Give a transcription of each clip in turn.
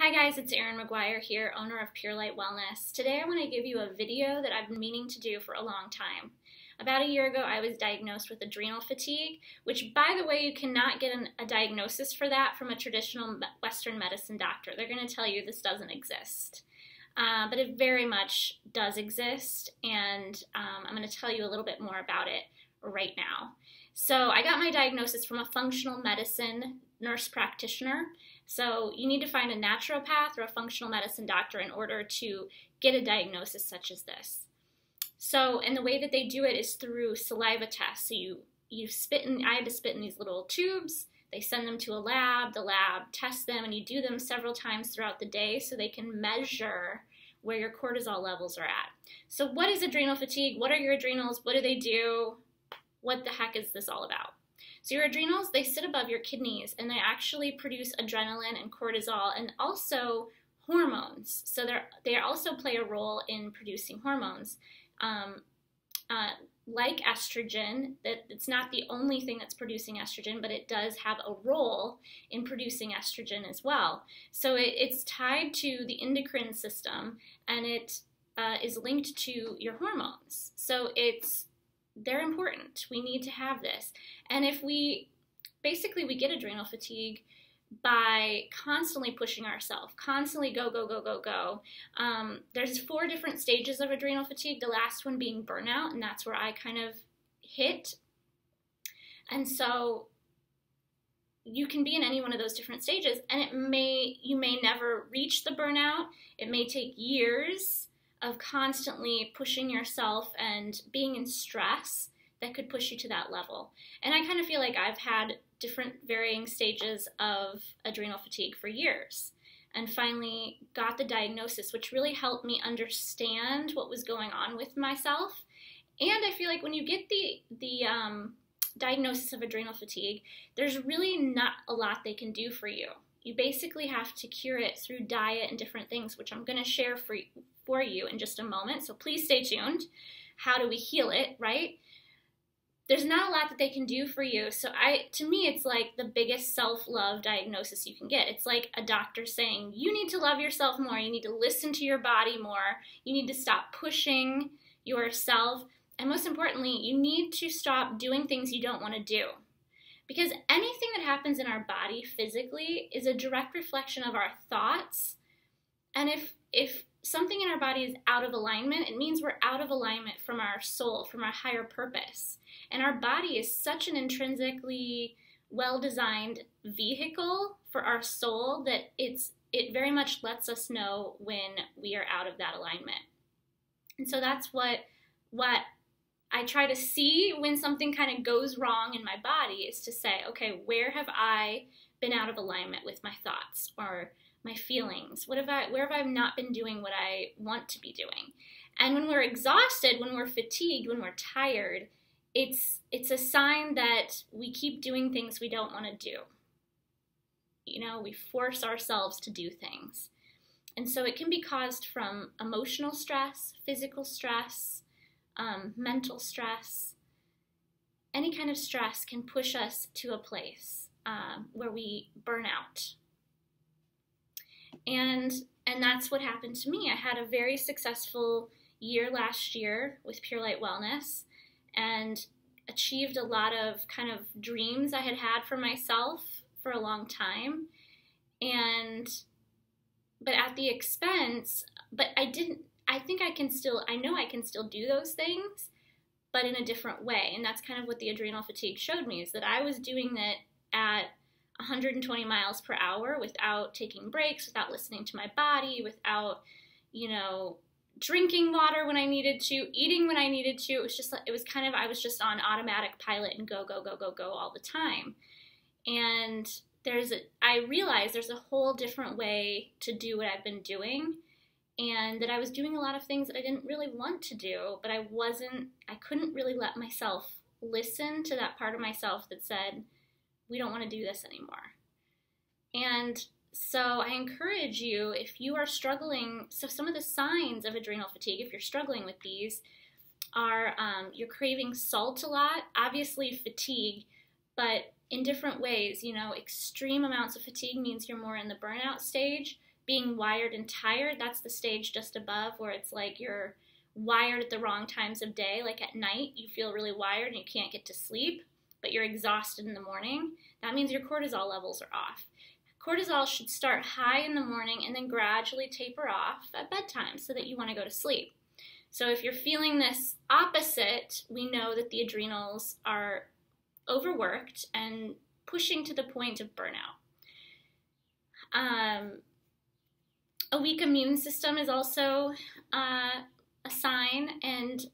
Hi guys, it's Erin McGuire here, owner of Pure Light Wellness. Today I want to give you a video that I've been meaning to do for a long time. About a year ago I was diagnosed with adrenal fatigue, which by the way you cannot get a diagnosis for that from a traditional Western medicine doctor. They're going to tell you this doesn't exist. But it very much does exist, and I'm going to tell you a little bit more about it right now. So I got my diagnosis from a functional medicine nurse practitioner. So you need to find a naturopath or a functional medicine doctor in order to get a diagnosis such as this. So, and the way that they do it is through saliva tests. So you spit in, I had to spit in these little tubes. They send them to a lab, the lab tests them, and you do them several times throughout the day so they can measure where your cortisol levels are at. So what is adrenal fatigue? What are your adrenals? What do they do? What the heck is this all about? So your adrenals, they sit above your kidneys, and they actually produce adrenaline and cortisol and also hormones. So they also play a role in producing hormones. Like estrogen, that it's not the only thing that's producing estrogen, but it does have a role in producing estrogen as well. So it's tied to the endocrine system, and it is linked to your hormones. So they're important. We need to have this. And if we get adrenal fatigue by constantly pushing ourselves, constantly go, go, go, go, go. There's 4 different stages of adrenal fatigue, the last one being burnout, and that's where I kind of hit. And so you can be in any one of those different stages, and you may never reach the burnout. It may take years of constantly pushing yourself and being in stress that could push you to that level. And I kind of feel like I've had different varying stages of adrenal fatigue for years, and finally got the diagnosis, which really helped me understand what was going on with myself. And I feel like when you get the diagnosis of adrenal fatigue, there's really not a lot they can do for you. You basically have to cure it through diet and different things, which I'm going to share for you in just a moment. So please stay tuned. How do we heal it, right? There's not a lot that they can do for you. So to me, it's like the biggest self-love diagnosis you can get. It's like a doctor saying, you need to love yourself more. You need to listen to your body more. You need to stop pushing yourself. And most importantly, you need to stop doing things you don't want to do. Because anything that happens in our body physically is a direct reflection of our thoughts. And if something in our body is out of alignment, it means we're out of alignment from our soul, from our higher purpose. And our body is such an intrinsically well-designed vehicle for our soul that it very much lets us know when we are out of that alignment. And so that's what I try to see when something kind of goes wrong in my body, is to say, okay, where have I been out of alignment with my thoughts or my feelings? Where have I not been doing what I want to be doing? And when we're exhausted, when we're fatigued, when we're tired, it's a sign that we keep doing things we don't want to do. You know, we force ourselves to do things. And so it can be caused from emotional stress, physical stress, mental stress. Any kind of stress can push us to a place where we burn out. And that's what happened to me. I had a very successful year last year with Pure Light Wellness and achieved a lot of kind of dreams I had had for myself for a long time. But at the expense, I know I can still do those things, but in a different way. And that's kind of what the adrenal fatigue showed me, is that I was doing it at 120 miles per hour without taking breaks, without listening to my body, without, drinking water when I needed to, eating when I needed to. It was just, I was just on automatic pilot and go, go, go, go, go all the time. And I realized there's a whole different way to do what I've been doing, and that I was doing a lot of things that I didn't really want to do, but I couldn't really let myself listen to that part of myself that said, we don't want to do this anymore. And so I encourage you, if you are struggling, so some of the signs of adrenal fatigue, if you're struggling with these, are you're craving salt a lot, obviously fatigue, but in different ways. Extreme amounts of fatigue means you're more in the burnout stage. being wired and tired, that's the stage just above where it's like you're wired at the wrong times of day. Like at night, you feel really wired and you can't get to sleep, but you're exhausted in the morning. That means your cortisol levels are off. Cortisol should start high in the morning and then gradually taper off at bedtime so that you want to go to sleep. So if you're feeling this opposite, we know that the adrenals are overworked and pushing to the point of burnout. A weak immune system is also a sign, and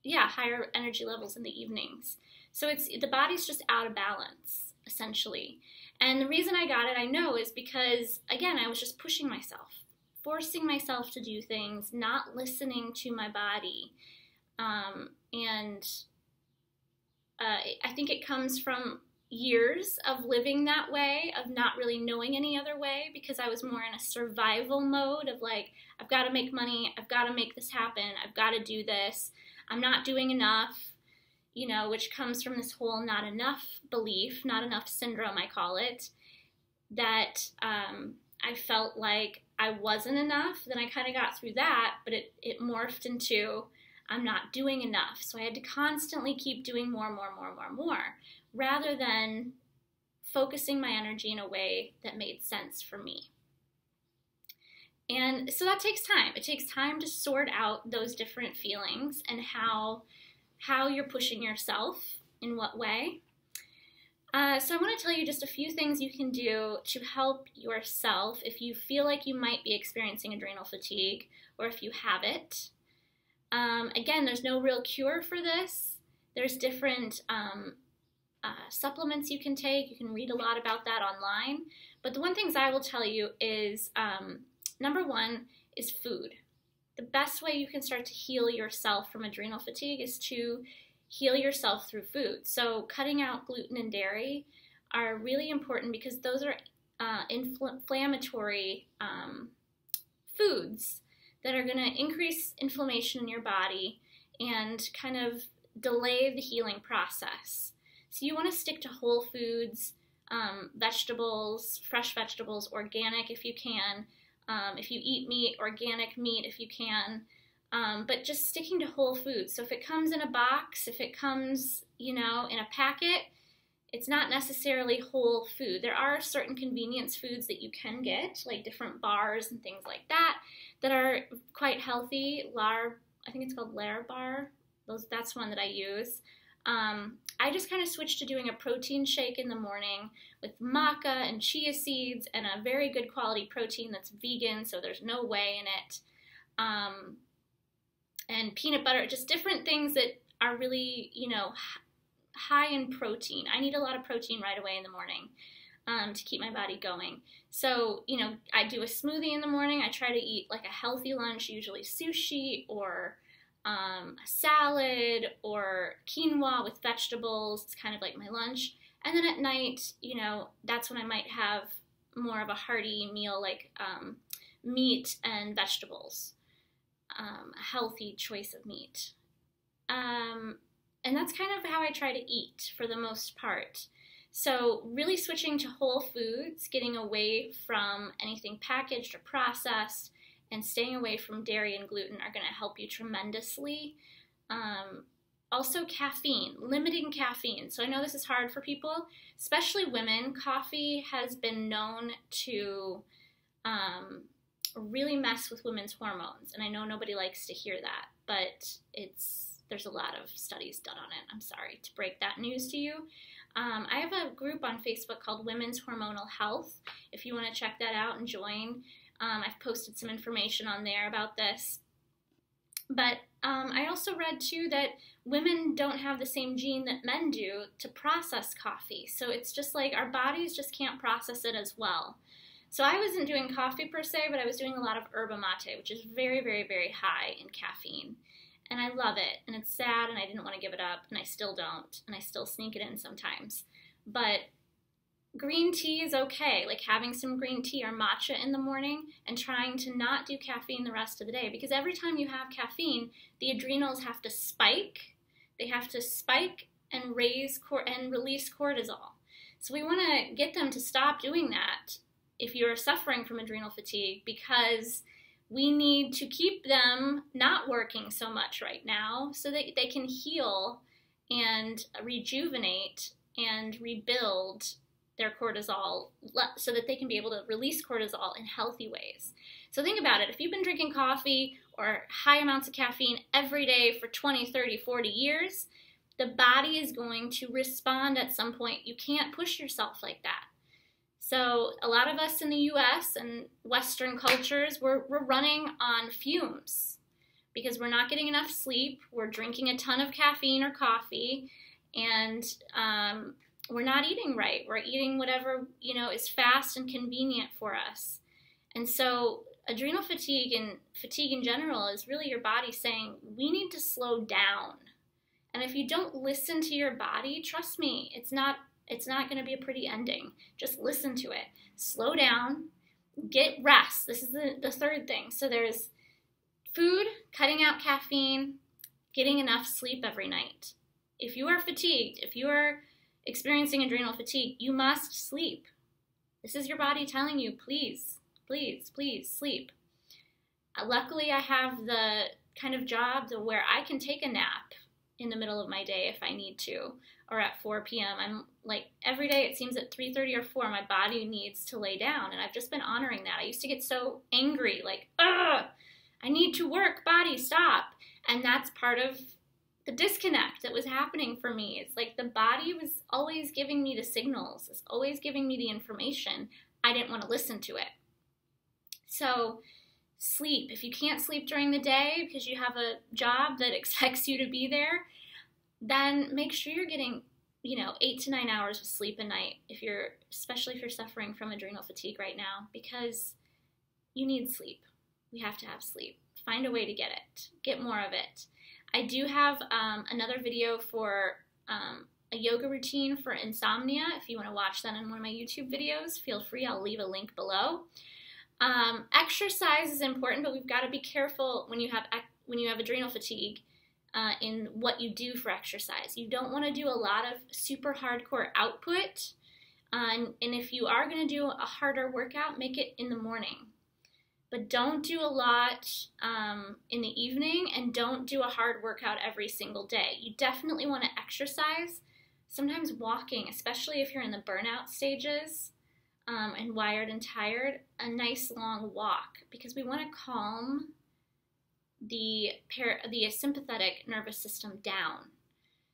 higher energy levels in the evenings. So the body's just out of balance, essentially. And the reason I got it, I know, is because, again, I was just pushing myself, forcing myself to do things, not listening to my body. I think it comes from years of living that way, of not really knowing any other way, because I was more in a survival mode of like, I've got to make money, I've got to make this happen, I've got to do this, I'm not doing enough, which comes from this whole not enough belief, not enough syndrome, I call it, that I felt like I wasn't enough. Then I kind of got through that, but it morphed into I'm not doing enough. So I had to constantly keep doing more, rather than focusing my energy in a way that made sense for me. And so that takes time. It takes time to sort out those different feelings and how you're pushing yourself, in what way. So I want to tell you just a few things you can do to help yourself if you feel like you might be experiencing adrenal fatigue, or if you have it. Again, there's no real cure for this. There's different supplements you can take. You can read a lot about that online. But the one things I will tell you is, number one is food. The best way you can start to heal yourself from adrenal fatigue is to heal yourself through food. So cutting out gluten and dairy are really important because those are inflammatory foods that are going to increase inflammation in your body and kind of delay the healing process. So you want to stick to whole foods, vegetables, fresh vegetables, organic if you can. If you eat meat, organic meat if you can. But just sticking to whole foods. So if it comes in a box, if it comes, in a packet, it's not necessarily whole food. There are certain convenience foods that you can get, like different bars and things like that, that are quite healthy. I think it's called Lair Bar. That's one that I use. I just kind of switched to doing a protein shake in the morning with maca and chia seeds and a very good quality protein that's vegan, so there's no whey in it. And peanut butter, just different things that are really, high in protein. I need a lot of protein right away in the morning to keep my body going. So, I do a smoothie in the morning. I try to eat like a healthy lunch, usually sushi or a salad or quinoa with vegetables. It's kind of like my lunch. And then at night, that's when I might have more of a hearty meal like meat and vegetables. A healthy choice of meat. And that's kind of how I try to eat for the most part. So really switching to whole foods, getting away from anything packaged or processed, and staying away from dairy and gluten are going to help you tremendously. Also caffeine, limiting caffeine. So I know this is hard for people, especially women. Coffee has been known to really mess with women's hormones. And I know nobody likes to hear that, but there's a lot of studies done on it. I'm sorry to break that news to you. I have a group on Facebook called Women's Hormonal Health. If you want to check that out and join, I've posted some information on there about this. But I also read too that women don't have the same gene that men do to process coffee. So it's just like our bodies just can't process it as well. So I wasn't doing coffee per se, but I was doing a lot of yerba mate, which is very, very, very high in caffeine. And I love it, and it's sad, and I didn't want to give it up, and I still don't, and I still sneak it in sometimes. But green tea is okay, like having some green tea or matcha in the morning and trying to not do caffeine the rest of the day, because every time you have caffeine, the adrenals have to spike. They have to spike and release cortisol. So we want to get them to stop doing that if you're suffering from adrenal fatigue, because we need to keep them not working so much right now so that they can heal and rejuvenate and rebuild their cortisol so that they can be able to release cortisol in healthy ways. So think about it. If you've been drinking coffee or high amounts of caffeine every day for 20, 30, 40 years, the body is going to respond at some point. You can't push yourself like that. So a lot of us in the US and Western cultures, we're running on fumes because we're not getting enough sleep, we're drinking a ton of caffeine or coffee, and we're not eating right. We're eating whatever, is fast and convenient for us. And so adrenal fatigue and fatigue in general is really your body saying, we need to slow down. And if you don't listen to your body, trust me, it's not going to be a pretty ending. Just listen to it. Slow down. Get rest. This is the third thing. So there's food, cutting out caffeine, getting enough sleep every night. If you are fatigued, if you are experiencing adrenal fatigue, you must sleep. This is your body telling you, please, please, please sleep. Luckily, I have the kind of job where I can take a nap in the middle of my day if I need to, or at 4 p.m. I'm like, every day it seems at 3:30 or 4, my body needs to lay down, and I've just been honoring that. I used to get so angry, like, ugh, I need to work, body, stop. And that's part of the disconnect that was happening for me. It's like the body was always giving me the signals, it's always giving me the information. I didn't want to listen to it. So sleep. If you can't sleep during the day because you have a job that expects you to be there, then make sure you're getting, 8 to 9 hours of sleep a night, especially if you're suffering from adrenal fatigue right now, because you need sleep. We have to have sleep. Find a way to get it. Get more of it. I do have another video for a yoga routine for insomnia. If you want to watch that in one of my YouTube videos, feel free. I'll leave a link below. Exercise is important, but we've got to be careful when you have adrenal fatigue in what you do for exercise. You don't want to do a lot of super hardcore output, and if you are going to do a harder workout, make it in the morning. But don't do a lot in the evening, and don't do a hard workout every single day. You definitely want to exercise. Sometimes walking, especially if you're in the burnout stages and wired and tired, a nice long walk, because we want to calm the sympathetic nervous system down.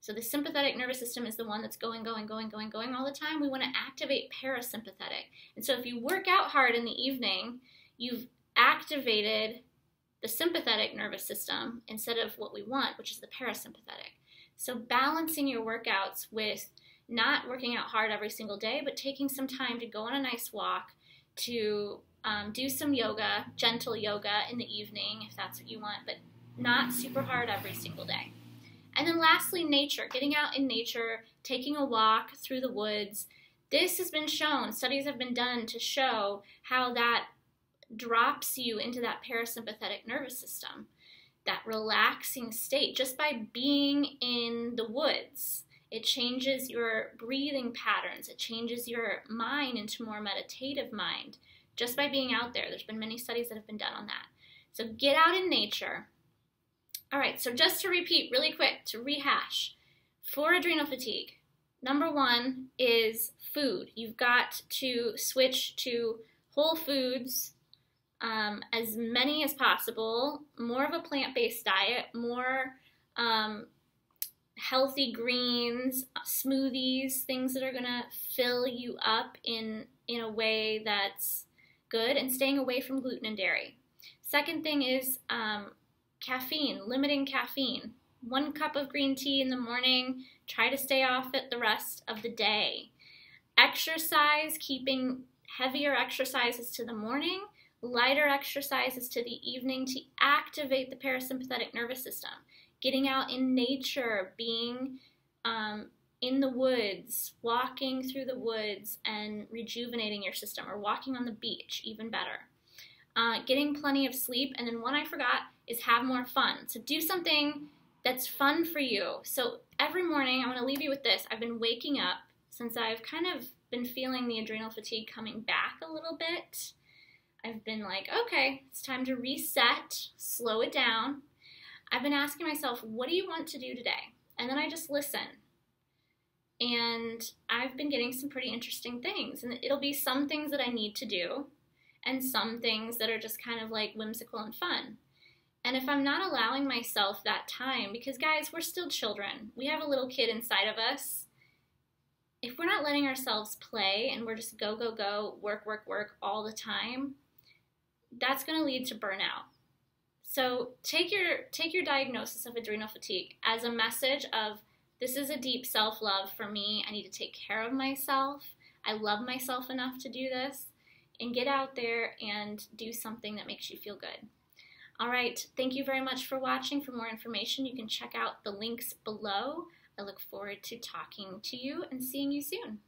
So the sympathetic nervous system is the one that's going all the time. We want to activate parasympathetic. And so if you work out hard in the evening, you've activated the sympathetic nervous system instead of what we want, which is the parasympathetic. So balancing your workouts with not working out hard every single day, but taking some time to go on a nice walk, to do some yoga, gentle yoga in the evening if that's what you want, but not super hard every single day. And then lastly, nature. Getting out in nature, taking a walk through the woods. This has been shown, studies have been done to show how that drops you into that parasympathetic nervous system, that relaxing state, just by being in the woods. It changes your breathing patterns. It changes your mind into more meditative mind just by being out there. There's been many studies that have been done on that. So get out in nature. All right, so just to repeat really quick, to rehash, for adrenal fatigue, number one is food. You've got to switch to whole foods, as many as possible, more of a plant-based diet, more healthy greens, smoothies, things that are going to fill you up in a way that's good, and staying away from gluten and dairy. Second thing is caffeine, limiting caffeine. 1 cup of green tea in the morning, try to stay off it the rest of the day. Exercise, keeping heavier exercises to the morning, lighter exercises to the evening to activate the parasympathetic nervous system. Getting out in nature, being in the woods, walking through the woods and rejuvenating your system, or walking on the beach, even better. Getting plenty of sleep, and then one I forgot is have more fun. So do something that's fun for you. So every morning, I want to leave you with this. I've been waking up since I've kind of been feeling the adrenal fatigue coming back a little bit, I've been like, okay, it's time to reset, slow it down. I've been asking myself, what do you want to do today? And then I just listen. And I've been getting some pretty interesting things. And it'll be some things that I need to do and some things that are just kind of like whimsical and fun. And if I'm not allowing myself that time, because guys, we're still children. We have a little kid inside of us. If we're not letting ourselves play and we're just go, go, go, work, work, work all the time, that's going to lead to burnout. So take your diagnosis of adrenal fatigue as a message of, this is a deep self-love for me. I need to take care of myself. I love myself enough to do this. And get out there and do something that makes you feel good. All right, thank you very much for watching. For more information, you can check out the links below. I look forward to talking to you and seeing you soon.